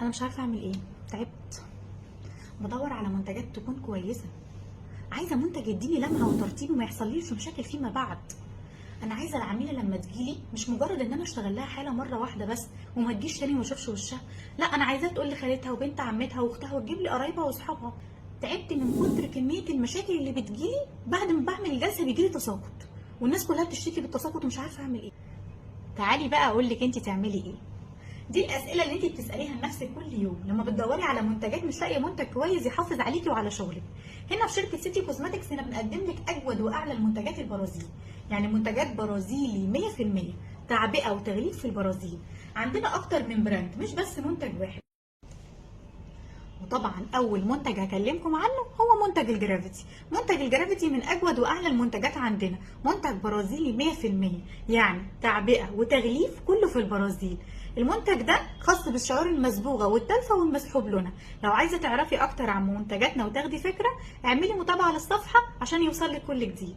انا مش عارفه اعمل ايه. تعبت. بدور على منتجات تكون كويسه. عايزه منتج يديني لمعه وترطيب وما يحصليش مشاكل فيما بعد. انا عايزه العميله لما تجيلي مش مجرد ان انا اشتغل لها حاله مره واحده بس وما تجيش تاني وما اشوفش وشها. لا، انا عايزاها تقول لخالتها وبنت عمتها واختها وتجيب لي قرايبها واصحابها. تعبت من كتر كميه المشاكل اللي بتجيلي. بعد ما بعمل الجلسه بيجيلي تساقط، والناس كلها بتشتكي بالتساقط ومش عارفه اعمل ايه. تعالي بقى اقول لك انت تعملي ايه. دي الاسئله اللي انت بتساليها لنفسك كل يوم لما بتدوري على منتجات مش لاقيه منتج كويس يحافظ عليكي وعلى شغلك. هنا في شركه سيتي كوزماتكس هنا بنقدم لك اجود واعلى المنتجات البرازيلي، يعني منتجات برازيلي 100%، تعبئه وتغليف في البرازيل. عندنا اكتر من براند مش بس منتج واحد. وطبعا اول منتج هكلمكم عنه هو منتج الجرافيتي. منتج الجرافيتي من اجود واعلى المنتجات عندنا، منتج برازيلي 100%، يعني تعبئه وتغليف كله في البرازيل. المنتج ده خاص بالشعور المصبوغه والتلفه والمسحوب لونها. لو عايزه تعرفي اكتر عن منتجاتنا وتاخدي فكره، اعملي متابعه للصفحه عشان يوصلك كل جديد.